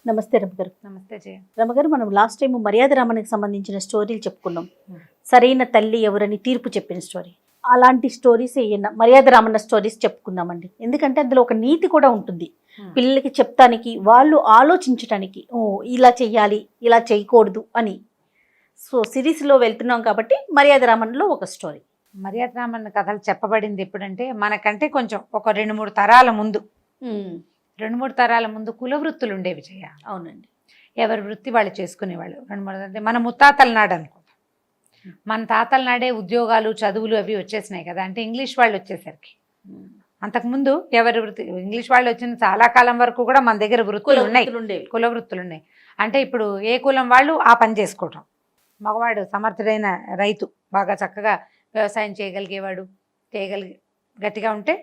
నమస్తే రమగారు. నమస్తే జయ. రమగారు, మనం లాస్ట్ టైం మర్యాద రామన్కి సంబంధించిన స్టోరీలు చెప్పుకున్నాం. సరైన తల్లి ఎవరని తీర్పు చెప్పిన స్టోరీ. అలాంటి స్టోరీస్ ఏమన్నా మర్యాద రామన్న స్టోరీస్ చెప్పుకుందామండి. ఎందుకంటే అందులో ఒక నీతి కూడా ఉంటుంది. పిల్లలకి చెప్తానికి, వాళ్ళు ఆలోచించటానికి, ఓ ఇలా చెయ్యాలి, ఇలా చేయకూడదు అని. సో సిరీస్లో వెళ్తున్నాం కాబట్టి మర్యాద రామన్లో ఒక స్టోరీ. మర్యాద రామన్న కథలు చెప్పబడింది ఎప్పుడంటే మనకంటే కొంచెం ఒక 2-3 తరాల ముందు. 2-3 తరాల ముందు కుల వృత్తులు ఉండేవి జయ. అవునండి. ఎవరి వృత్తి వాళ్ళు చేసుకునేవాళ్ళు. 2-3 అంటే మన ముత్తాతల నాడు అనుకో, మన తాతల నాడే ఉద్యోగాలు చదువులు అవి వచ్చేసినాయి కదా. అంటే ఇంగ్లీష్ వాళ్ళు వచ్చేసరికి అంతకుముందు ఎవరి వృత్తి, ఇంగ్లీష్ వాళ్ళు వచ్చిన చాలా కాలం వరకు కూడా మన దగ్గర వృత్తులు ఉన్నాయి, కుల వృత్తులు ఉన్నాయి. అంటే ఇప్పుడు ఏ కులం వాళ్ళు ఆ పని చేసుకోవటం. మగవాడు సమర్థుడైన రైతు, బాగా చక్కగా వ్యవసాయం చేయగలిగేవాడు, గట్టిగా ఉంటే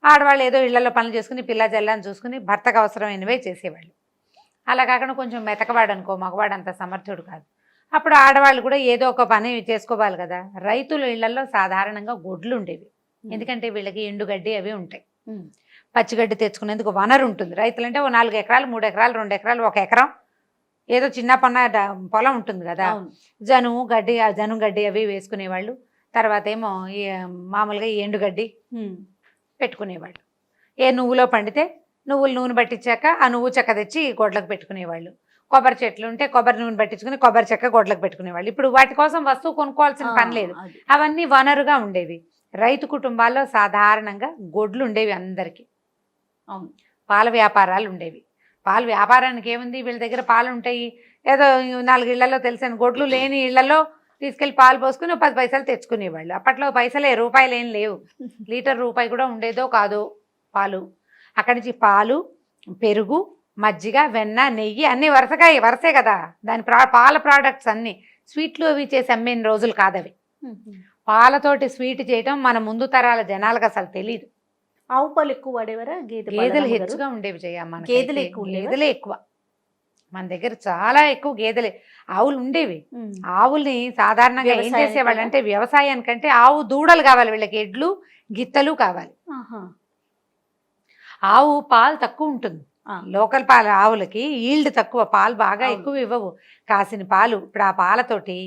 ఆడవాళ్ళు ఏదో ఇళ్లలో పనులు చేసుకుని పిల్ల జల్లని చూసుకుని భర్తకు అవసరమైనవే చేసేవాళ్ళు. అలా కాకుండా కొంచెం మెతకవాడు అనుకో, మగవాడు అంత సమర్థుడు కాదు. అప్పుడు ఆడవాళ్ళు కూడా ఏదో ఒక పని చేసుకోవాలి కదా. రైతుల ఇళ్లలో సాధారణంగా గొడ్లు ఉండేవి. ఎందుకంటే వీళ్ళకి ఎండుగడ్డి అవి ఉంటాయి, పచ్చిగడ్డి తెచ్చుకునేందుకు వనరు ఉంటుంది. రైతులు అంటే 4 ఎకరాలు, 3 ఎకరాలు, 2 ఎకరాలు, 1 ఎకరం ఏదో చిన్న పొలం ఉంటుంది కదా. జనుము గడ్డి అవి వేసుకునేవాళ్ళు. తర్వాత ఏమో మామూలుగా ఈ ఎండుగడ్డి పెట్టుకునేవాళ్ళు. ఏ నువ్వులో పండితే నువ్వులు నూనె పట్టించాక ఆ నువ్వు చెక్క తెచ్చి గొడ్లకు పెట్టుకునేవాళ్ళు. కొబ్బరి చెట్లు ఉంటే కొబ్బరి నూనె పట్టించుకుని కొబ్బరి చెక్క గొడ్లకు పెట్టుకునేవాళ్ళు. ఇప్పుడు వాటి కోసం వస్తువు కొనుక్కోవాల్సిన పని లేదు, అవన్నీ వనరుగా ఉండేవి. రైతు కుటుంబాల్లో సాధారణంగా గొడ్లు ఉండేవి అందరికీ. అవును. పాల వ్యాపారాలు ఉండేవి. పాల వ్యాపారానికి ఏముంది, వీళ్ళ దగ్గర పాలు ఉంటాయి, ఏదో 4 ఇళ్లలో తెలిసిన గొడ్లు లేని ఇళ్లలో తీసుకెళ్ళి పాలు పోసుకుని 10 పైసలు తెచ్చుకునేవాళ్ళు. అప్పట్లో పైసలే, రూపాయలు ఏం లేవు. లీటర్ రూపాయి కూడా ఉండేదో కాదో పాలు. అక్కడి నుంచి పాలు, పెరుగు, మజ్జిగ, వెన్న, నెయ్యి అన్నీ వరుసే కదా. దాని పాల ప్రోడక్ట్స్ అన్నీ స్వీట్లు అవి చేసి అమ్మిన రోజులు కాదవి. పాలతోటి స్వీట్ చేయటం మన ముందు తరాల జనాలకు అసలు తెలియదు. ఆవు పాలు ఎక్కువ వాడేవారా? గేదెలు హెచ్చుగా ఉండేవి జయ. మన గేదెలే ఎక్కువ, మన దగ్గర చాలా ఎక్కువ గేదెలే. ఆవులు ఉండేవి. ఆవుల్ని సాధారణంగా ఏం చేసేవాళ్ళు అంటే వ్యవసాయానికంటే ఆవు దూడలు కావాలి వీళ్ళకి, ఎడ్లు గిత్తలు కావాలి. ఆవు పాలు తక్కువ ఉంటుంది, లోకల్ పాలు ఆవులకి ఈల్డ్ తక్కువ, పాలు బాగా ఎక్కువ ఇవ్వవు, కాసిన పాలు. ఇప్పుడు ఆ పాలతోటి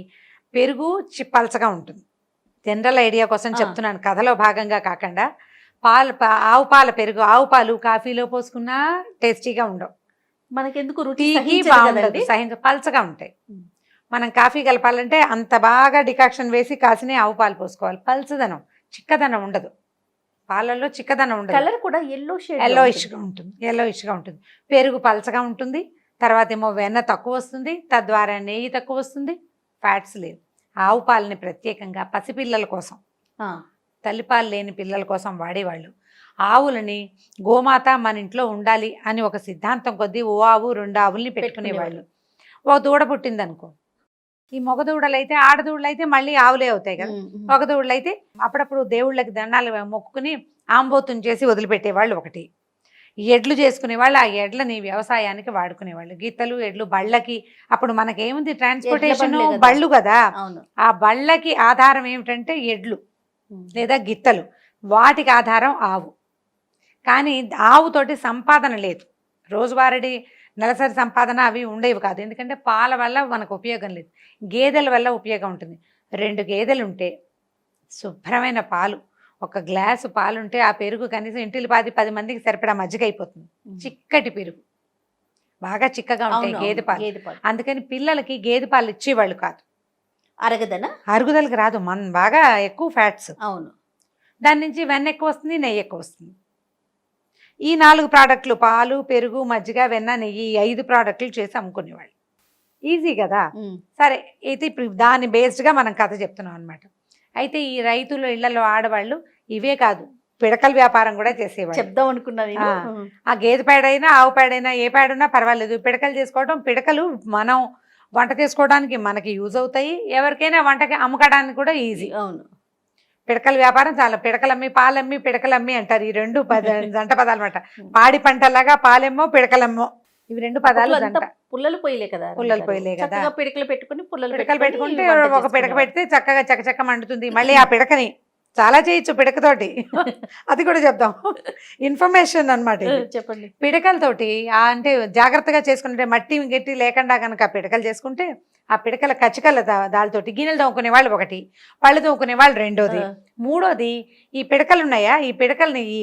పెరుగు పలచగా ఉంటుంది. జనరల్ ఐడియా కోసం చెప్తున్నాను, కథలో భాగంగా కాకుండా. ఆవు పాల పెరుగు, ఆవు పాలు కాఫీలో పోసుకున్నా టేస్టీగా ఉండవు, మనకెందుకు రుచికి బాగుండదు, పలచగా ఉంటాయి. మనం కాఫీ కలపాలంటే అంత బాగా డికాక్షన్ వేసి కాసినే ఆవు పాలు పోసుకోవాలి. పల్చదనం, చిక్కదనం ఉండదు పాలల్లో, చిక్కదనం ఉండదు. కలర్ కూడా ఎల్లోయిష్గా ఉంటుంది. పెరుగు పలచగా ఉంటుంది. తర్వాత ఏమో వెన్న తక్కువ వస్తుంది, తద్వారా నెయ్యి తక్కువ వస్తుంది, ఫ్యాట్స్ లేవు. ఆవు పాలని ప్రత్యేకంగా పసిపిల్లల కోసం, తల్లిపాలు లేని పిల్లల కోసం వాడేవాళ్ళు. ఆవులని గోమాత మన ఇంట్లో ఉండాలి అని ఒక సిద్ధాంతం కొద్దీ ఓ ఆవు 2 ఆవుల్ని పెట్టుకునేవాళ్ళు. ఒక దూడ పుట్టింది అనుకో, ఈ మగ దూడలైతే, ఆడదూడలైతే మళ్ళీ ఆవులే అవుతాయి కదా. మగ దూడలైతే అప్పుడప్పుడు దేవుళ్ళకి దండాలు మొక్కుకుని ఆంబోతుని చేసి వదిలిపెట్టేవాళ్ళు. ఒకటి ఎడ్లు చేసుకునేవాళ్ళు, ఆ ఎడ్లని వ్యవసాయానికి వాడుకునేవాళ్ళు. గీతలు, ఎడ్లు బళ్ళకి. అప్పుడు మనకేముంది, ట్రాన్స్పోర్టేషన్ బళ్ళు కదా. ఆ బళ్ళకి ఆధారం ఏమిటంటే ఎడ్లు లేదా గిత్తలు, వాటికి ఆధారం ఆవు. కానీ ఆవుతోటి సంపాదన లేదు, రోజువారీ నెలసరి సంపాదన అవి ఉండేవి కాదు. ఎందుకంటే పాల వల్ల మనకు ఉపయోగం లేదు, గేదెల వల్ల ఉపయోగం ఉంటుంది. 2 గేదెలు ఉంటే శుభ్రమైన పాలు, 1 గ్లాసు పాలుంటే ఆ పెరుగు కనీసం ఇంటిలి 10 మందికి సరిపడా మజ్జిగ అయిపోతుంది. చిక్కటి పెరుగు, బాగా చిక్కగా ఉంటాయి గేదె పాలు. అందుకని పిల్లలకి గేదె పాలు ఇచ్చేవాళ్ళు కాదు. అరుగుదలకు రాదు, బాగా ఎక్కువ ఫ్యాట్స్. అవును. దాని నుంచి వెన్న ఎక్కువ వస్తుంది, నెయ్యి ఎక్కువ వస్తుంది. ఈ 4 ప్రోడక్ట్లు, పాలు, పెరుగు, మజ్జిగ, వెన్న, నెయ్యి, 5 ప్రోడక్ట్లు చేసి అమ్ముకునేవాళ్ళు. ఈజీ కదా. సరే, అయితే ఇప్పుడు దాన్ని బేస్డ్గా మనం కథ చెప్తున్నాం అనమాట. అయితే ఈ రైతుల ఇళ్లలో ఆడవాళ్ళు ఇవే కాదు, పిడకల వ్యాపారం కూడా చేసేవాళ్ళు. చెప్దాం అనుకున్నది. ఆ గేదె పేడైనా ఆవు పేడైనా ఏ పేడున్నా పర్వాలేదు, పిడకలు చేసుకోవడం. పిడకలు మనం వంట చేసుకోవడానికి మనకి యూజ్ అవుతాయి, ఎవరికైనా వంటకి అమ్ముకోవడానికి కూడా ఈజీ. అవును. పిడకల వ్యాపారం చాలా. పిడకలమ్మి, పాలమ్మి, పిడకలమ్మి అంటారు. ఈ 2 జంట పదాలు అన్నమాట. పాడి పంటలాగా పాలెమ్మో పిడకలమ్మో, ఇవి 2 పదాలు జంట. పుల్లలు పొయ్యలే కదా, పిడకలు పెట్టుకుని పిడకలు పెట్టుకుంటే ఒక పిడక పెడితే చక్కగా చక్కచక్క మండుతుంది. మళ్ళీ ఆ పిడకని చాలా చేయొచ్చు పిడకతోటి. అది కూడా చెప్దాం, ఇన్ఫర్మేషన్ అన్నమాట ఇది. చెప్పండి. పిడకలతోటి అంటే జాగ్రత్తగా చేసుకుంటే మట్టి గట్టి లేకుండా కనుక పిడకలు చేసుకుంటే ఆ పిడకల కచ్చికల దానితోటి గిన్నెలు తోముకునే వాళ్ళు ఒకటి, పళ్ళు తోముకునే వాళ్ళు రెండోది, మూడోది ఈ పిడకలు ఉన్నాయా, ఈ పిడకల్ని ఈ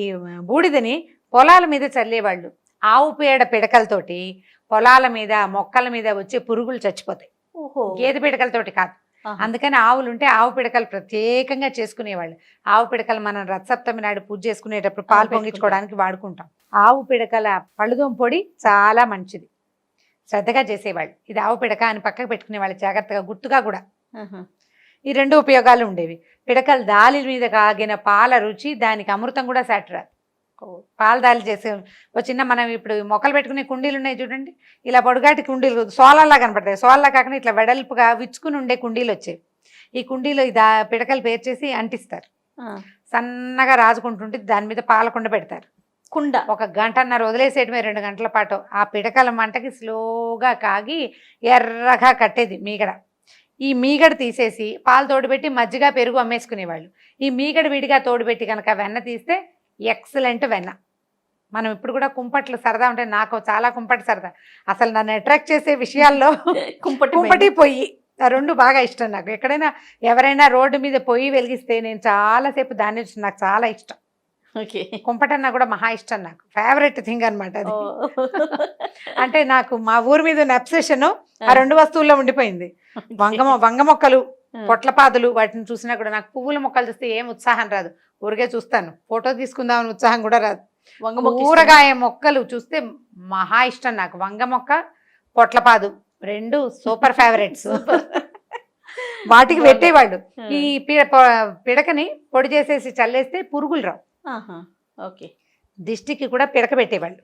బూడిదని పొలాల మీద చల్లేవాళ్ళు. ఆవు పేడ పిడకలతోటి పొలాల మీద మొక్కల మీద వచ్చే పురుగులు చచ్చిపోతాయి. ఓహో. గేదె పిడకలతోటి కాదు. అందుకని ఆవులు ఉంటే ఆవు పిడకలు ప్రత్యేకంగా చేసుకునేవాళ్ళు. ఆవు పిడకలు మనం రథసప్తమి నాడు పూజ చేసుకునేటప్పుడు పాలు పొంగించుకోవడానికి వాడుకుంటాం. ఆవు పిడకల పళ్ళుదోమ పొడి చాలా మంచిది, శ్రద్ధగా చేసేవాళ్ళు. ఇది ఆవు పిడక అని పక్కకు పెట్టుకునేవాళ్ళు జాగ్రత్తగా, గుర్తుగా కూడా. ఈ రెండు ఉపయోగాలు ఉండేవి. పిడకలు దాలి మీద కాగిన పాల రుచి దానికి అమృతం కూడా సాటిరాదు. పాల దాలి చేసే ఒక చిన్న మనం ఇప్పుడు మొక్కలు పెట్టుకునే కుండీలు ఉన్నాయి చూడండి, ఇలా పొడుగాటి కుండీలు సోలాల్లా కనపడతాయి. సోలాల్లా కాకుండా ఇట్లా వెడల్పుగా విచ్చుకుని ఉండే కుండీలు వచ్చేవి. ఈ కుండీలో పిడకలు పేర్చేసి అంటిస్తారు, సన్నగా రాజుకుంటుంటే దాని మీద పాలకుండ పెడతారు. కుండ 1 గంటన్నర వదిలేసేయటమే, 2 గంటల పాటు. ఆ పిడకల మంటకి స్లోగా కాగి ఎర్రగా కట్టేది మీగడ. ఈ మీగడ తీసేసి పాలు తోడుపెట్టి మజ్జిగ పెరుగు అమ్మేసుకునేవాళ్ళు. ఈ మీగడ విడిగా తోడుపెట్టి కనుక వెన్న తీస్తే ఎక్సలెంట్ వెన్న. మనం ఇప్పుడు కూడా కుంపట్లు సరదా ఉంటే, నాకు చాలా కుంపటి సరదా. అసలు నన్ను అట్రాక్ట్ చేసే విషయాల్లో కుంపటి పొయ్యి, ఆ 2 బాగా ఇష్టం నాకు. ఎక్కడైనా ఎవరైనా రోడ్డు మీద పొయ్యి వెలిగిస్తే నేను చాలాసేపు దాన్ని నాకు చాలా ఇష్టం. కుంపటన్నా కూడా మహా ఇష్టం, నాకు ఫేవరెట్ థింగ్ అనమాట అది. అంటే నాకు మా ఊరి మీద ఉన్న అబ్సెషన్ ఆ 2 వస్తువుల్లో ఉండిపోయింది. వంగ మొక్కలు, పొట్లపాదులు, వాటిని చూసినా కూడా నాకు పువ్వుల మొక్కలు చూస్తే ఏం ఉత్సాహం రాదు, ఊరికే చూస్తాను. ఫోటో తీసుకుందామని ఉత్సాహం కూడా రాదు. కూరగాయ మొక్కలు చూస్తే మహా ఇష్టం నాకు. వంగ మొక్క, పొట్లపాదు 2 సూపర్ ఫేవరెట్స్. వాటికి పెట్టేవాళ్ళు. ఈ పిడకని పొడి చేసేసి చల్లేస్తే పురుగులు రావు. దిష్టికి కూడా పిడక పెట్టేవాళ్ళు,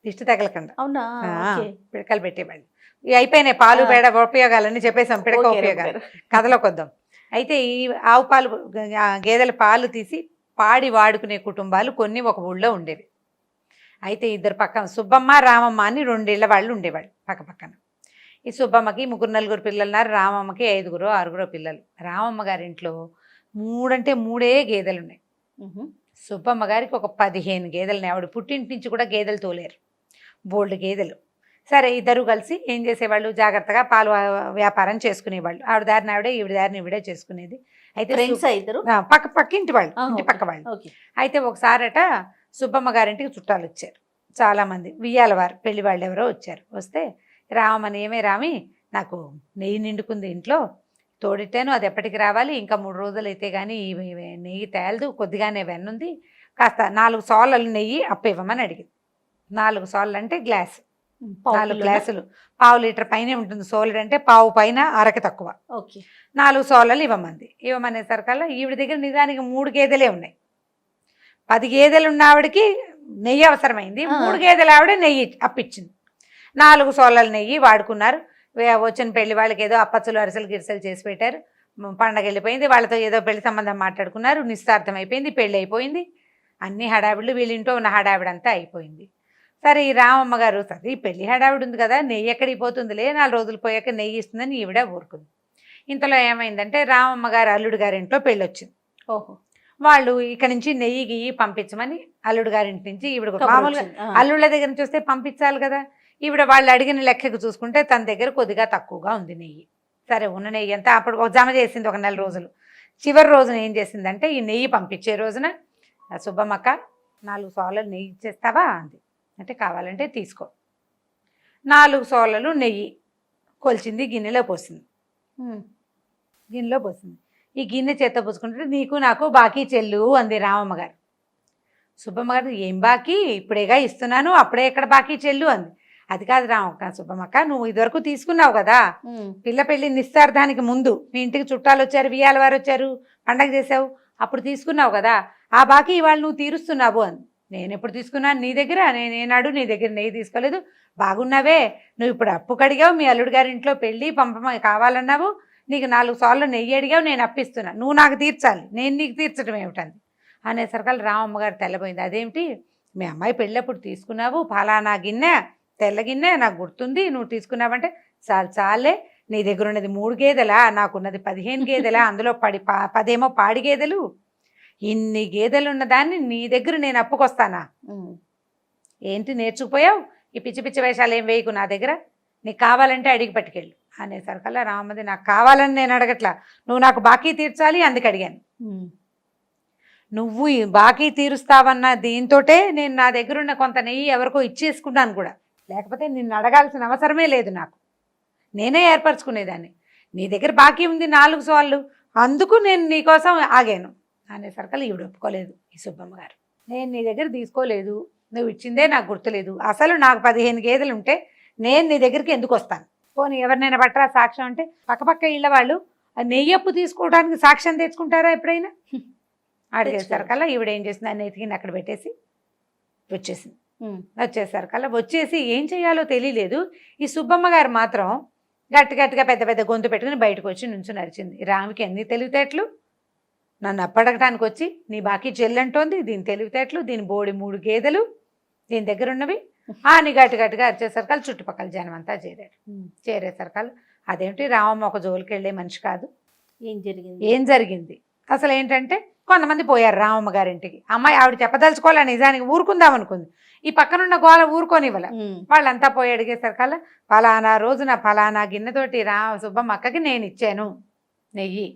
దిష్టి తగలకుండా. అవునా? పిడకలు పెట్టేవాళ్ళు. ఇవి అయిపోయినాయి పాలు పేడ ఉపయోగాలన్నీ చెప్పేసాం. పిడక ఉపయోగాలు కథలోకి వద్దాం. అయితే ఈ ఆవు పాలు గేదెల పాలు తీసి పాడి వాడుకునే కుటుంబాలు కొన్ని ఒక ఊళ్ళో ఉండేవి. అయితే 2 పక్కన సుబ్బమ్మ రామమ్మ అని 2 ఇళ్ల వాళ్ళు ఉండేవాళ్ళు పక్క పక్కన. ఈ సుబ్బమ్మకి 3-4 పిల్లలున్నారు, రామమ్మకి 5-6 పిల్లలు. రామమ్మ గారింట్లో 3 అంటే 3 గేదెలు ఉన్నాయి. సుబ్బమ్మ గారికి ఒక 15 గేదెలని. ఆవిడ పుట్టింటి నుంచి కూడా గేదెలు తోలేరు, బోల్డ్ గేదెలు. సరే, ఇద్దరు కలిసి ఏం చేసేవాళ్ళు, జాగ్రత్తగా పాలు వ్యాపారం చేసుకునేవాళ్ళు. ఆవిడ దారిని ఆవిడే, ఈవిడ దారిని ఈవిడే చేసుకునేది. అయితే పక్కింటి వాళ్ళు, ఇంటి పక్క వాళ్ళు. అయితే ఒకసారట సుబ్బమ్మ గారింటికి చుట్టాలు వచ్చారు చాలా మంది. వియ్యాల వారు, పెళ్లి వాళ్ళు ఎవరో వచ్చారు. వస్తే రామని, ఏమే రామి, నాకు నెయ్యి నిండుకుంది ఇంట్లో, తోడిట్టాను, అది ఎప్పటికి రావాలి, ఇంకా 3 రోజులు అయితే కానీ నెయ్యి తేలదు, కొద్దిగానే వెన్నుంది, కాస్త 4 సోలలు నెయ్యి అప్పివ్వమని అడిగింది. 4 సోళ్ళు అంటే గ్లాసు, 4 గ్లాసులు, 1/2 లీటర్ పైనే ఉంటుంది. సోలుడు అంటే 1/2 పైన, అరకి తక్కువ. 4 సోలలు ఇవ్వమంది. ఇవ్వమనేసరికల్లా ఈవిడ దగ్గర నిజానికి 3 గేదెలే ఉన్నాయి. 10 గేదెలు ఉన్న ఆవిడకి నెయ్యి అవసరమైంది. 3 గేదెలు ఆవిడ నెయ్యి అప్పిచ్చింది. 4 సోలలు నెయ్యి వాడుకున్నారు. వచ్చిన పెళ్లి వాళ్ళకి ఏదో అప్పచ్చులు, అరిసెలు, గిరిసెలు చేసి పెట్టారు. పండగ వెళ్ళిపోయింది. వాళ్ళతో ఏదో పెళ్లి సంబంధం మాట్లాడుకున్నారు. నిశ్చార్థం అయిపోయింది, పెళ్ళి అయిపోయింది. అన్ని హడావిళ్ళు, వీళ్ళింట్లో ఉన్న హడావిడంతా అయిపోయింది. సరే, ఈ రామమ్మ గారు సరే ఈ పెళ్లి హడావిడి ఉంది కదా, నెయ్యి ఎక్కడికి పోతుందిలే, 4 రోజులు పోయాక నెయ్యి ఇస్తుందని ఈవిడ ఊరుకుంది. ఇంతలో ఏమైందంటే రామమ్మ గారు అల్లుడు గారింట్లో పెళ్ళి వచ్చింది. వాళ్ళు ఇక్కడి నుంచి నెయ్యి గియ్యి పంపించమని అల్లుడు గారింటి నుంచి ఈవిడ, మామూలుగా అల్లుళ్ళ దగ్గర నుంచి వస్తే పంపించాలి కదా. ఈవిడ వాళ్ళు అడిగిన లెక్కకు చూసుకుంటే తన దగ్గర కొద్దిగా తక్కువగా ఉంది నెయ్యి. సరే, ఉన్న నెయ్యి అంతా అప్పుడు జమ చేసింది 1 నెల రోజులు. చివరి రోజున ఏం చేసిందంటే, ఈ నెయ్యి పంపించే రోజున సుబ్బమ్మక్క 4 సోలలు నెయ్యి ఇచ్చేస్తావా అంది. అంటే కావాలంటే తీసుకో. 4 సోలలు నెయ్యి కొలిచింది, గిన్నెలో పోసింది. ఈ గిన్నె చేత పూసుకుంటే, నీకు నాకు బాకీ చెల్లు అంది రామమ్మ గారు. సుబ్బమ్మ గారు, ఏం బాకీ, ఇప్పుడేగా ఇస్తున్నాను, అప్పుడే ఎక్కడ బాకీ చెల్లు అంది. అది కాదు సుబ్బమ్మక్క, నువ్వు ఇదివరకు తీసుకున్నావు కదా, పిల్ల పెళ్లి నిశ్చార్థానికి ముందు మీ ఇంటికి చుట్టాలు వచ్చారు, వియ్యాల వారు వచ్చారు, పండగ చేసావు, అప్పుడు తీసుకున్నావు కదా, ఆ బాకీ ఇవాళ నువ్వు తీరుస్తున్నావు అంది. నేను ఎప్పుడు తీసుకున్నాను నీ దగ్గర, నేనాడు నీ దగ్గర నెయ్యి తీసుకోలేదు, బాగున్నావే, నువ్వు ఇప్పుడు అప్పు కడిగావు, మీ అల్లుడు గారి ఇంట్లో పెళ్ళి కావాలన్నావు, నీకు 4 సార్లు నెయ్యి అడిగావు, నేను అప్పిస్తున్నా, నువ్వు నాకు తీర్చాలి, నేను నీకు తీర్చడం ఏమిటంది అనేసరికల్ రామమ్మ గారు తెల్లబోయింది. అదేమిటి, మీ అమ్మాయి పెళ్ళప్పుడు తీసుకున్నావు, ఫలానా గిన్నె, తెల్ల గిన్నె నాకు గుర్తుంది, నువ్వు తీసుకున్నావంటే, చాలే, నీ దగ్గర ఉన్నది 3 గేదెలా, నాకున్నది 15 గేదెలా, అందులో 10 ఏమో పాడి గేదెలు, ఇన్ని గేదెలు ఉన్న దాన్ని నీ దగ్గర నేను అప్పుకొస్తానా? ఏంటి నేర్చుకుపోయావు? ఈ పిచ్చి పిచ్చి వేషాలు ఏం వేయకు నా దగ్గర, నీకు కావాలంటే అడిగి పట్టుకెళ్ళు అనేసరికల్లా రామది నాకు కావాలని నేను అడగట్లా, నువ్వు నాకు బాకీ తీర్చాలి అందుకు అడిగాను. నువ్వు ఈ బాకీ తీరుస్తావన్న దీంతోటే నేను నా దగ్గర ఉన్న కొంత నెయ్యి ఎవరికో ఇచ్చేసుకున్నాను కూడా, లేకపోతే నిన్ను అడగాల్సిన అవసరమే లేదు నాకు, నేనే ఏర్పరచుకునేదాన్ని. నీ దగ్గర బాకీ ఉంది 4 సోళ్ళు, అందుకు నేను నీకోసం ఆగాను అనేసరికల్లా ఈవిడ ఒప్పుకోలేదు. ఈ సుబ్బమ్మ గారు, నేను నీ దగ్గర తీసుకోలేదు, నువ్వు ఇచ్చిందే నాకు గుర్తులేదు, అసలు నాకు 15 గేదెలు ఉంటే నేను నీ దగ్గరికి ఎందుకు వస్తాను? పోనీ ఎవరినైనా పట్టరా సాక్ష్యం అంటే, పక్కపక్క ఇళ్ళ వాళ్ళు నెయ్యి అప్పు తీసుకోవడానికి సాక్ష్యం తెచ్చుకుంటారా ఎప్పుడైనా? అడిగేసరికల్లా ఈవిడ ఏం చేసింది, ఆయన ఎతికింది అక్కడ పెట్టేసి వచ్చేసింది. వచ్చేసరికల్లా వచ్చేసి ఏం చేయాలో తెలియలేదు. ఈ సుబ్బమ్మ గారు మాత్రం గట్టిగా పెద్ద పెద్ద గొంతు పెట్టుకుని బయటకు వచ్చి నుంచి నడిచింది. రామికి అన్ని తెలివితేటలు, నన్ను అప్పడగటానికి వచ్చి నీ బాకీ చెల్లంటోంది, దీని తెలివితేటలు, దీని బోడి 3 గేదెలు దీని దగ్గర ఉన్నవి అని గట్టిగా అరిచేసరికల్లా చుట్టుపక్కల జనం అంతా చేరారు. చేరేసరికల్లా అదేంటి రామమ్మ ఒక జోలికి వెళ్ళే మనిషి కాదు, ఏం జరిగింది అసలు ఏంటంటే, కొంతమంది పోయారు రామమ్మ గారింటికి. అమ్మాయి ఆవిడ చెప్పదలుచుకోవాలా, నిజానికి ఊరుకుందాం అనుకుంది, ఈ పక్కనున్న గోల ఊరుకోనివ్వల. వాళ్ళంతా పోయి అడిగేసరికల్లా ఫలానా రోజున ఫలానా గిన్నెతోటి సుబ్బమ్మ అక్కకి నేను ఇచ్చాను నెయ్యి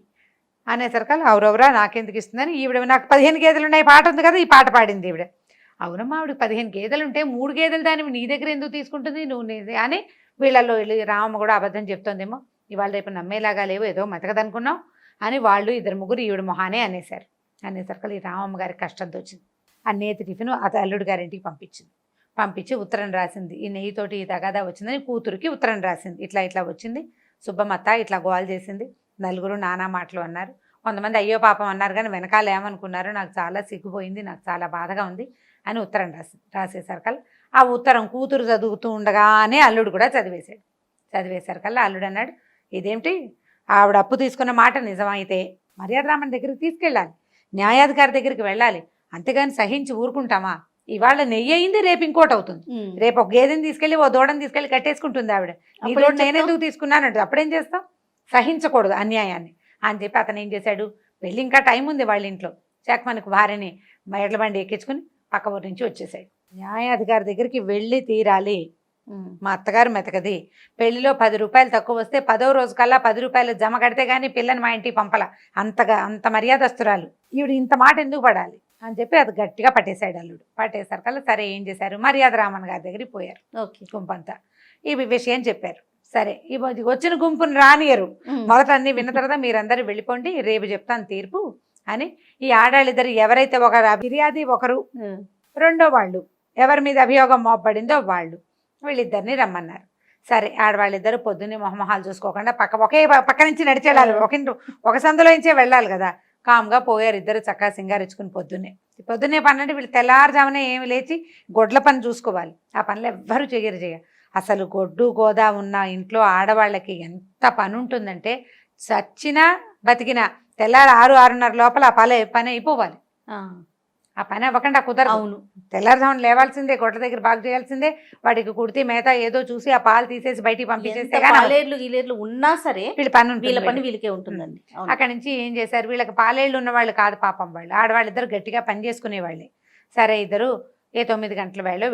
అనేసరికల్లా అవురవరా నాకెందుకు ఇస్తుందని ఈవిడ, నాకు 15 గేదెలు ఉన్నాయి పాట ఉంది కదా, ఈ పాట పాడింది ఈవిడ. అవునమ్మా ఆవిడకి 15 గేదెలు ఉంటే 3 గేదెలు దాన్ని నీ దగ్గర ఎందుకు తీసుకుంటుంది నువ్వు అని వీళ్ళల్లో వెళ్ళి రామమ్మ కూడా అబద్ధం చెప్తోందేమో, ఇవాళ రేపు నమ్మేలాగా లేవు, ఏదో మెతకదనుకున్నావు అని వాళ్ళు 2-3 ఈవిడ మొహానే అనేశారు. అనేసరికల్లా ఈ రామమ్మ గారికి కష్టంతో వచ్చింది. ఆ నేతి టిఫిన్ అల్లుడు గారింటికి పంపించి ఉత్తరం రాసింది. ఈ నెయ్యితోటి ఈ తగాదా వచ్చిందని కూతురికి ఉత్తరం రాసింది. ఇట్లా వచ్చింది సుబ్బమ్మత్త, ఇట్లా గోల్ చేసింది, నలుగురు నానా మాటలు అన్నారు, కొంతమంది అయ్యో పాపం అన్నారు, కానీ వెనకాల ఏమనుకున్నారు నాకు చాలా సిగ్గుపోయింది, నాకు చాలా బాధగా ఉంది అని ఉత్తరం రాసేసరికల్లా ఆ ఉత్తరం కూతురు చదువుతూ ఉండగానే అల్లుడు కూడా చదివేసరికల్లా అల్లుడు అన్నాడు, ఇదేమిటి ఆవిడ అప్పు తీసుకున్న మాట నిజమైతే మర్యాద రామన్ దగ్గరికి తీసుకెళ్ళాలి, న్యాయాధికారి దగ్గరికి వెళ్ళాలి, అంతేగాని సహించి ఊరుకుంటామా? ఇవాళ నెయ్యి అయింది, రేపు ఇంకోటి అవుతుంది, రేపు ఒక గేదెని తీసుకెళ్ళి ఓ దూడని తీసుకెళ్ళి కట్టేసుకుంటుంది ఆవిడ, ఇప్పుడు నేనెందుకు తీసుకున్నానంటే అప్పుడు ఏం చేస్తాం? సహించకూడదు అన్యాయాన్ని అని చెప్పి అతను ఏం చేశాడు, వెళ్ళి ఇంకా టైం ఉంది వాళ్ళ ఇంట్లో, మనకు భార్యని ఎడ్ల బండి ఎక్కించుకుని పక్క ఊరి నుంచి వచ్చేసాడు. న్యాయాధికారి దగ్గరికి వెళ్ళి తీరాలి, మా అత్తగారు మెతకది, పెళ్లిలో 10 రూపాయలు తక్కువ వస్తే 10వ రోజు కల్లా 10 రూపాయలు జమ కడితే కానీ పిల్లని మా ఇంటికి పంపల, అంత మర్యాదస్తురాలు ఈవిడ, ఇంత మాట ఎందుకు పడాలి అని చెప్పి అది గట్టిగా పట్టేశాడు అల్లుడు. పట్టేసరికల్లా సరే ఏం చేశారు, మర్యాద రామన్ గారి దగ్గరికి పోయారు. గుంపంతా ఈ విషయం చెప్పారు. సరే ఈ వచ్చిన గుంపును రానియరు, మొదట అన్ని విన్న తర్వాత మీరందరూ వెళ్ళిపోండి, రేపు చెప్తాను తీర్పు అని ఈ ఆడాళ్ళిద్దరు ఎవరైతే ఒకరు ఫిర్యాది ఒకరు, రెండో వాళ్ళు ఎవరి మీద అభియోగం మోపబడిందో వాళ్ళు, వీళ్ళిద్దరిని రమ్మన్నారు. సరే ఆడవాళ్ళిద్దరు పొద్దున్నే మొహమొహాలు చూసుకోకుండా ఒకే పక్క నుంచి నడిచేళ్ళాలి, ఒక సందులో నుంచే వెళ్ళాలి కదా, కామ్గా పోయారు ఇద్దరు చక్కగా సింగారించుకుని. పొద్దున్నే 12 వీళ్ళు తెల్లారుజామునే ఏమి లేచి గొడ్ల పని చూసుకోవాలి, ఆ పనులు ఎవ్వరూ చెయ్యరు. అసలు గొడ్డు గోదా ఉన్న ఇంట్లో ఆడవాళ్ళకి ఎంత పని ఉంటుందంటే, చచ్చినా బతికినా తెల్లారి 6-6:30 లోపల ఆ పని అయిపోవాలి. ఆ పని అవ్వకుండా కుదరదు. అవును, తెల్లారుజామున లేవాల్సిందే, గొడ్ల దగ్గర బాగు చేయాల్సిందే, వాటికి కుడితే మేత ఏదో చూసి ఆ పాలు తీసేసి బయటికి పంపించేస్తే పాలేర్లు ఉన్నా సరే వీళ్ళ పని వీళ్ళకే ఉంటుందండి. అక్కడి నుంచి ఏం చేశారు, వీళ్ళకి పాలేళ్ళు ఉన్న వాళ్ళు కాదు పాపం, వాళ్ళు ఆడవాళ్ళిద్దరు గట్టిగా పని చేసుకునేవాళ్ళే. సరే ఇద్దరు 9 గంటల వేళలో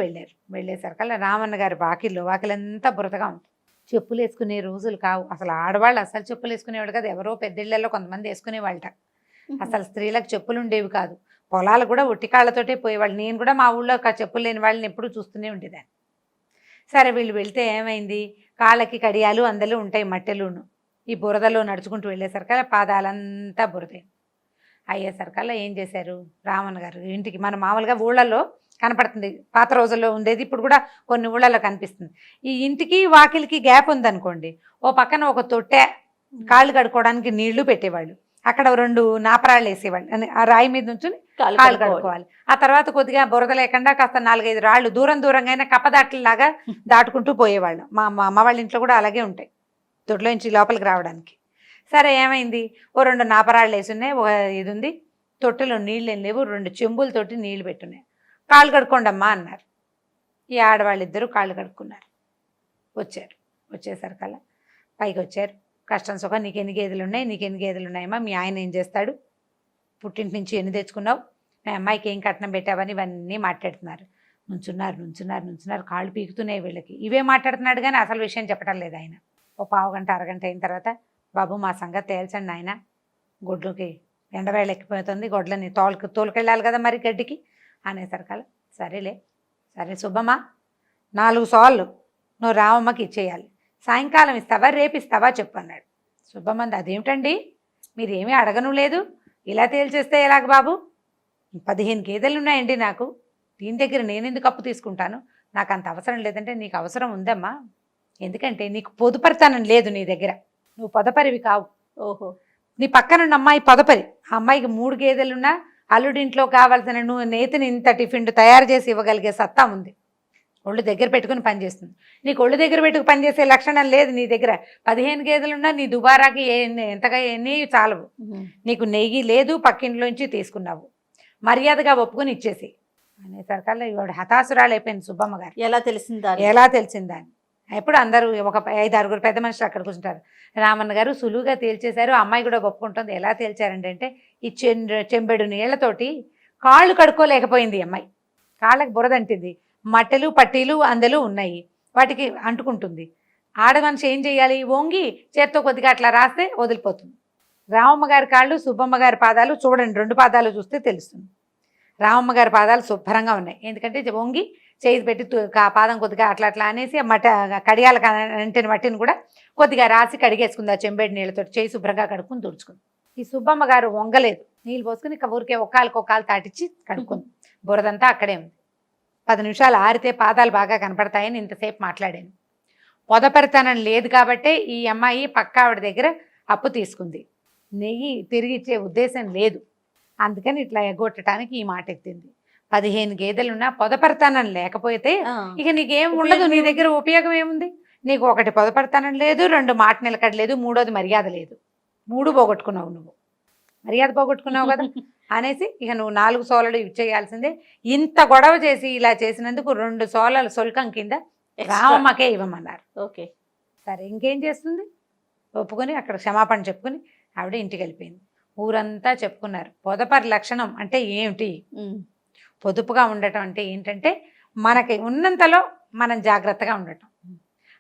వెళ్ళేసరికల్లా రామన్న గారి వాకిలంతా బురదగా ఉంటుంది, చెప్పులు వేసుకునే రోజులు కావు అసలు. ఆడవాళ్ళు అసలు చెప్పులు వేసుకునేవాళ్ళు కాదు, ఎవరో పెద్దిళ్లలో కొంతమంది వేసుకునేవాళ్ళట. అసలు స్త్రీలకు చెప్పులు ఉండేవి కాదు, పొలాలు కూడా ఒట్టికాళ్ళతోటే పోయేవాళ్ళు. నేను కూడా మా ఊళ్ళో చెప్పులు లేని వాళ్ళని ఎప్పుడూ చూస్తూనే ఉండేదాన్ని. సరే వీళ్ళు వెళ్తే ఏమైంది, కాళ్ళకి కడియాలు అందరూ ఉంటాయి మట్టెలును, ఈ బురదలో నడుచుకుంటూ వెళ్ళేసరికల్లా పాదాలంతా బురదే. అయ్యేసరికల్లా ఏం చేశారు, రామన్న గారు ఇంటికి మన మామూలుగా ఊళ్ళల్లో కనపడుతుంది, పాత రోజుల్లో ఉండేది, ఇప్పుడు కూడా కొన్ని ఊళ్ళల్లో కనిపిస్తుంది. ఈ ఇంటికి వాకిలికి గ్యాప్ ఉందనుకోండి, ఓ పక్కన ఒక తొట్టె కాళ్ళు కడుక్కోవడానికి నీళ్లు పెట్టేవాళ్ళు, అక్కడ 2 నాపరాళ్ళు వేసేవాళ్ళు, ఆ రాయి మీద నుంచి కాళ్ళు కడుక్కోవాలి. ఆ తర్వాత కొద్దిగా బురద లేకుండా కాస్త 4-5 రాళ్ళు దూరంగా అయినా కప్పదాట్లలాగా దాటుకుంటూ పోయేవాళ్ళు. మా అమ్మ వాళ్ళ ఇంట్లో కూడా అలాగే ఉంటాయి, దొడ్లో నుంచి లోపలికి రావడానికి. సరే ఏమైంది, ఓ 2 నాపరాళ్ళు వేసి ఉన్నాయి, ఒక ఇది ఉంది, తొట్టెలో నీళ్ళు ఏం లేవు, 2 చెంబులతోటి నీళ్లు పెట్టున్నాయి, కాళ్ళు కడుక్కోండి అమ్మా అన్నారు. ఈ ఆడవాళ్ళిద్దరూ కాళ్ళు కడుక్కున్నారు. వచ్చేసరికల్లా పైకి వచ్చారు, కష్టం సుఖం నీకు ఎన్ని గేదెలు ఉన్నాయమ్మా, మీ ఆయన ఏం చేస్తాడు, పుట్టింటి నుంచి ఎన్ని తెచ్చుకున్నావు, మీ అమ్మాయికి ఏం కట్నం పెట్టావని ఇవన్నీ మాట్లాడుతున్నారు. నుంచున్నారు కాళ్ళు పీకుతున్నాయి వీళ్ళకి. ఇవే మాట్లాడుతున్నాడు కానీ అసలు విషయం చెప్పడం లేదు ఆయన. ఓ పావు గంట అరగంట అయిన తర్వాత, బాబు మా సంగతి తేల్చండి ఆయన, గొడ్లుకి ఎండవేళ ఎక్కిపోతుంది, గొడ్లని తోలుకెళ్ళాలి కదా మరి గడ్డికి అనేసరికల్లా సరే సుబ్బమ్మ 4 సార్లు నువ్వు రామమ్మకి ఇచ్చేయాలి, సాయంకాలం ఇస్తావా రేపు ఇస్తావా చెప్పు అన్నాడు. సుబ్బమ్మ అదేమిటండి మీరు ఏమీ అడగను లేదు, ఇలా తేల్చేస్తే ఎలాగ బాబు, 15 గేదెలు ఉన్నాయండి నాకు, దీని దగ్గర నేను ఎందుకు అప్పు తీసుకుంటాను, నాకు అంత అవసరం లేదంటే నీకు అవసరం ఉందమ్మా, ఎందుకంటే నీకు పొదుపరితనం లేదు, నీ దగ్గర నువ్వు పొదపరివి కావు. ఓహో, నీ పక్కనున్న అమ్మాయి పొదపరి, ఆ అమ్మాయికి 3 గేదెలున్నా అల్లుడింట్లో కావాల్సిన నువ్వు నేతిని ఇంత టిఫిన్ తయారు చేసి ఇవ్వగలిగే సత్తా ఉంది, ఒళ్ళు దగ్గర పెట్టుకుని పనిచేస్తుంది. నీకు ఒళ్ళు దగ్గర పెట్టుకు పనిచేసే లక్షణం లేదు నీ దగ్గర. 15 గేదెలున్నా నీ దుబారాకి ఎంతగా ఎన్ని చాలవు, నీకు నెయ్యి లేదు, పక్కింట్లోంచి తీసుకున్నావు, మర్యాదగా ఒప్పుకొని ఇచ్చేసి అనేసరికల్లా ఇవాడు హతాసురాలు అయిపోయింది సుబ్బమ్మ గారు. ఎలా తెలిసిందా ఎప్పుడు అందరూ ఒక 5-6 పెద్ద మనుషులు అక్కడ కూర్చుంటారు. రామన్న గారు సులువుగా తేల్చేశారు, అమ్మాయి కూడా ఒప్పుకుంటుంది. ఎలా తేల్చారంటే ఈ చెంబెడు నీళ్లతోటి కాళ్ళు కడుక్కోలేకపోయింది అమ్మాయి, కాళ్ళకి బురదంటింది, మట్టెలు పట్టీలు అందెలు ఉన్నాయి, వాటికి అంటుకుంటుంది. ఆడమనిషి ఏం చేయాలి, వంగి చేత్తో కొద్దిగా అట్లా రాస్తే వదిలిపోతుంది. రామమ్మ గారి కాళ్ళు, సుబ్బమ్మ గారి పాదాలు చూడండి, 2 పాదాలు చూస్తే తెలుస్తుంది. రామమ్మ గారి పాదాలు శుభ్రంగా ఉన్నాయి, ఎందుకంటే వంగి చేయి పెట్టి పాదం కొద్దిగా అట్లా అనేసి కడియాల అంటిన మట్టిని కూడా కొద్దిగా రాసి కడిగేసుకుంది, ఆ చెంబేడి నీళ్ళతో చేయి శుభ్రంగా కడుక్కుని తుడుచుకుంది. ఈ సుబ్బమ్మ గారు వంగలేదు, నీళ్ళు పోసుకుని ఊరికే ఒక్కాలు తాటిచ్చి కడుక్కుంది, బురదంతా అక్కడే ఉంది. 10 నిమిషాలు ఆరితే పాదాలు బాగా కనపడతాయని ఇంతసేపు మాట్లాడాను. పొదపరితనం లేదు కాబట్టే ఈ అమ్మాయి పక్క ఆవిడ దగ్గర అప్పు తీసుకుంది, నెయ్యి తిరిగి ఇచ్చే ఉద్దేశం లేదు, అందుకని ఇట్లా ఎగ్గొట్టడానికి ఈ మాట ఎత్తింది. 15 గేదెలున్నా పొదపరితనం లేకపోతే ఇక నీకేం ఉండదు, నీ దగ్గర ఉపయోగం ఏముంది, నీకు 1 పొదపరితనం లేదు, 2 మాట నిలకడ లేదు, 3వది మర్యాద లేదు, 3 పోగొట్టుకున్నావు, నువ్వు మర్యాద పోగొట్టుకున్నావు కదా అనేసి ఇక నువ్వు 4 సోలలు ఇచ్చేయాల్సిందే. ఇంత గొడవ చేసి ఇలా చేసినందుకు 2 సోలలు సొల్కం కింద రామమ్మకే ఇవ్వమన్నారు. ఓకే, సరే ఇంకేం చేస్తుంది, ఒప్పుకొని అక్కడ క్షమాపణ చెప్పుకొని ఆవిడ ఇంటికి వెళ్ళిపోయింది. ఊరంతా చెప్పుకున్నారు పొదపరి లక్షణం అంటే ఏమిటి, పొదుపుగా ఉండటం అంటే ఏంటంటే మనకి ఉన్నంతలో మనం జాగ్రత్తగా ఉండటం,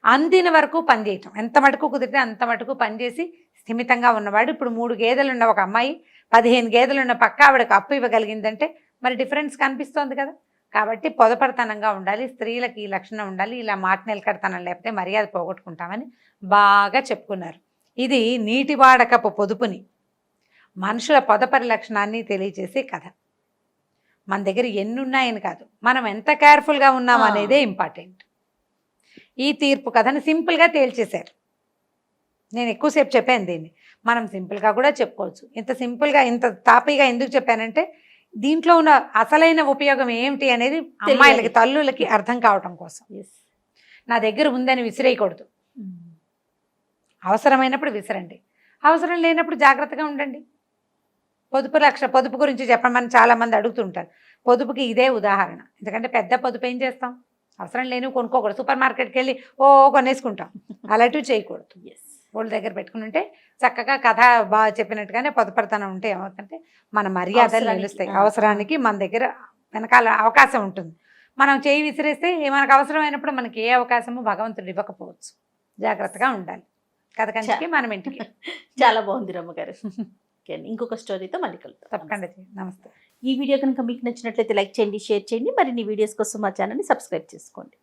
అందిన వరకు పనిచేయటం, ఎంత మటుకు కుదిరితే అంత మటుకు పనిచేసి స్థిమితంగా ఉన్నవాడు. ఇప్పుడు 3 గేదెలున్న ఒక అమ్మాయి 15 గేదెలున్న పక్క ఆవిడకి అప్పు ఇవ్వగలిగిందంటే మరి డిఫరెన్స్ కనిపిస్తోంది కదా. కాబట్టి పొదపరితనంగా ఉండాలి, స్త్రీలకి ఈ లక్షణం ఉండాలి, ఇలా మాట నిలకడతనం లేకపోతే మర్యాద పోగొట్టుకుంటామని బాగా చెప్పుకున్నారు. ఇది నీటి వాడకపు పొదుపుని, మనుషుల పొదపరి లక్షణాన్ని తెలియజేసే కథ. మన దగ్గర ఎన్ని ఉన్నాయని కాదు, మనం ఎంత కేర్ఫుల్గా ఉన్నాం అనేదే ఇంపార్టెంట్. ఈ తీర్పు కథని సింపుల్గా తేల్చేశారు. నేను ఎక్కువసేపు చెప్పాను దీన్ని, మనం సింపుల్గా కూడా చెప్పుకోవచ్చు. ఇంత సింపుల్గా ఇంత తాపీగా ఎందుకు చెప్పానంటే దీంట్లో ఉన్న అసలైన ఉపయోగం ఏమిటి అనేది అమ్మాయిలకి, తల్లులకి అర్థం కావటం కోసం. నా దగ్గర ఉందని విసిరేయకూడదు, అవసరమైనప్పుడు విసిరండి, అవసరం లేనప్పుడు జాగ్రత్తగా ఉండండి. పొదుపు గురించి చెప్పమని చాలామంది అడుగుతుంటారు. పొదుపుకి ఇదే ఉదాహరణ. ఎందుకంటే పెద్ద పొదుపు ఏం చేస్తాం, అవసరం లేని కొనుక్కోకూడదు, సూపర్ మార్కెట్కి వెళ్ళి కొనేసుకుంటాం, అలాంటివి చేయకూడదు. ఒళ్ళు దగ్గర పెట్టుకుని ఉంటే చక్కగా కథ బాగా చెప్పినట్టుగానే పొదుపరితనం ఉంటే ఏమవుతుందంటే మన మర్యాదలు నిలుస్తాయి. అవసరానికి మన దగ్గర వెనకాల అవకాశం ఉంటుంది. మనం చేయి విసిరేస్తే మనకు అవసరమైనప్పుడు మనకి ఏ అవకాశము భగవంతుడు ఇవ్వకపోవచ్చు. జాగ్రత్తగా ఉండాలి. కథ కంచికి మనం ఇంటికి. చాలా బాగుంది రమ్మగారు. ఇంకొక స్టోరీతో మళ్ళీ కలుద్దాం. తప్పకుండా. నమస్తే. ఈ వీడియో కనుక మీకు నచ్చినట్లయితే లైక్ చేయండి, షేర్ చేయండి. మరిన్ని వీడియోస్ కోసం మా ఛానల్ని సబ్స్క్రైబ్ చేసుకోండి.